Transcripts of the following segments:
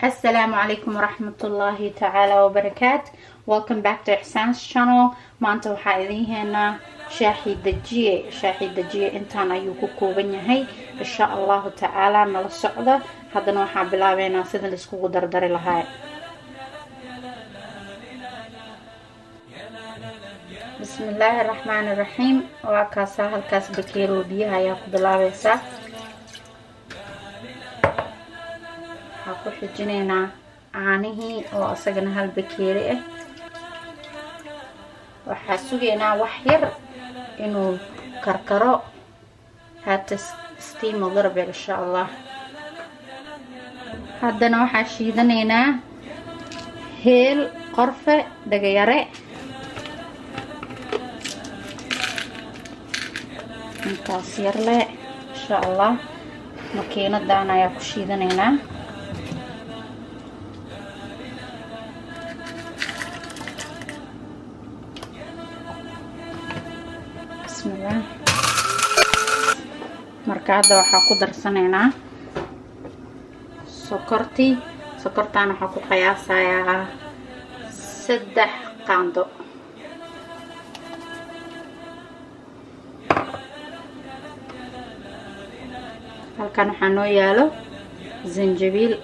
Assalamu alaikum warahmatullahi ta'ala wabarakatuh. Welcome back to Ihsan's channel. Maanta waxaa idin heynaa shaahi dajiye intaan ayuu ku kooban yahay insha Allah ta'ala nala socda. Haddana waxaan bilaabeynaa sida la iskugu dardari lahaa. Bismillahir Rahmanir Rahim. Waa kaasa halkaas bakeero biyaha ayaa ku bilaabaysaa. waxaan ku xijinaynaa caanihii oo asagana hal bakeeri ah. waxaa sugaynaa wax yar inuu karkaro hata steam a little bit insha Allah. haddana waxaa shiidanaynaa heel qorfe dhagayare intaas yar leh insha Allah. makiinadan ayaa ku shiidanaynaa. marka hadda waxaa ku darsanaynaa sokortaan waxaa ku qiyaasayaa 3 qaando. halkan waxaa noo yaalo zanjabiil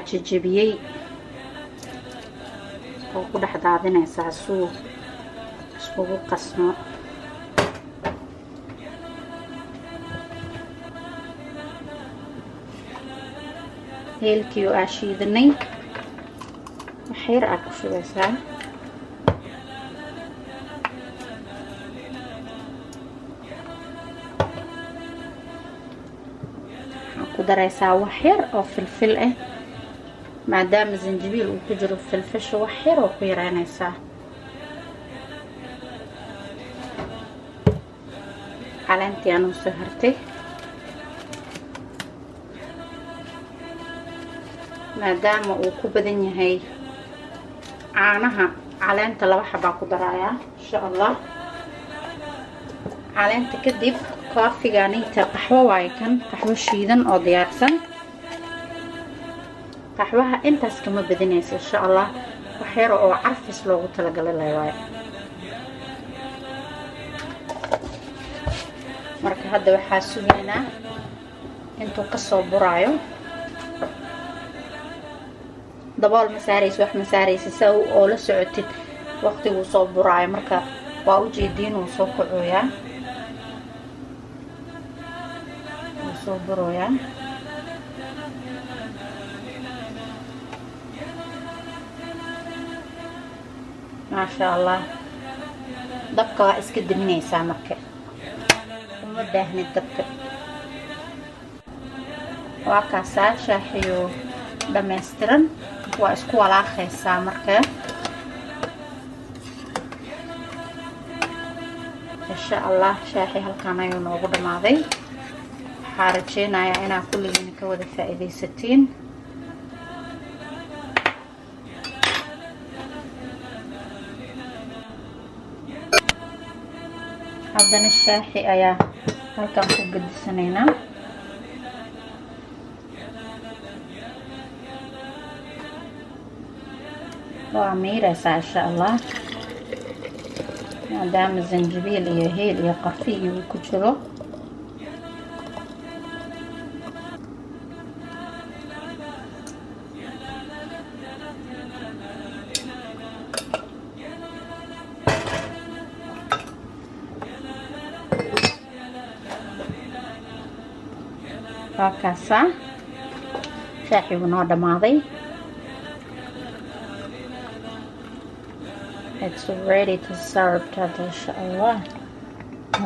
jajabiyey oo ku dhex daadinaysaa suu iskugu qasmo. heelkii oo shiidanay wax yar aad ku shubeysaa. waxaan ku daraysaa wax yar oo filfil ah maadaama zanjabiil uu ku jiro filfisha wax yar oo ku yaraynaysaa. caleentii aan u soo hartay maadaama uu ku badan yahay caanaha caleenta 2 xabaa ku darayaa insha Allah. caleenta kadib kaafigaaniita qaxwo waaye kan qaxwo shiidan oo diyaarsan. qaxwaha intaas kama badinayso insha Allah. wax yar oo carfis loogu talagalay waaye. marka hadda waxaa sugaynaa intuu ka soo buraayo. dabool ma saarayso wax ma saarayso saa oo la socotid waqtigu soo buraayo. marka waa u jeedin uu soo kacooyaa uu soo burooyaa. maasha Allah. dabka waa iska diminaysaa marka uma baahnid dabka. waa kaasaa shaaxiyo dhammaystiran. waa isku walaaqaysaa marka insha Allah. shaaxi halkaan ayuu noogu dhamaaday. waxaa rajeynayaa inaad kulligiina ka wada faa'iidaysatiin. haddana shaaxi ayaa halkaan ku gadisanaynaa. waa miiraysaa insha Allah maadaama zanjabiil iyo heel iyo qarfi iyo ku jiro. waa kaasaa shaaxigu noo dhamaaday. It's ready to serve insha Allah.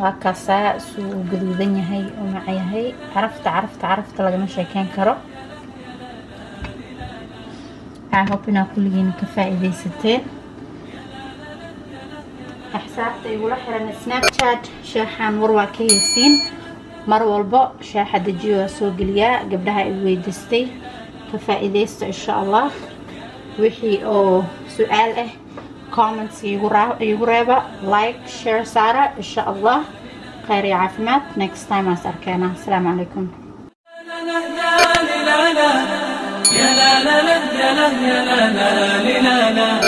waa kaasaa suu gaduudan yahay oo mac yahay. carafta lagama sheekeyn karo. I hope inaad kulligiina ka faa'iidaysateen. axsaabta igula xiran Snapchat shaaxan war waa ka heysiin. mar walbo shaaxa dajiyo waa soo geliyaa. gabdhaha ay weydiistay ka faa'iidaysta insha Allah. wixii oo su'aal ah comments igu reeba. like share saara insha Allah. خير يا عافمات. next time أسألكنا. السلام عليكم. يا لا لا لا يا لا لا لا لا لا لا لا لا لا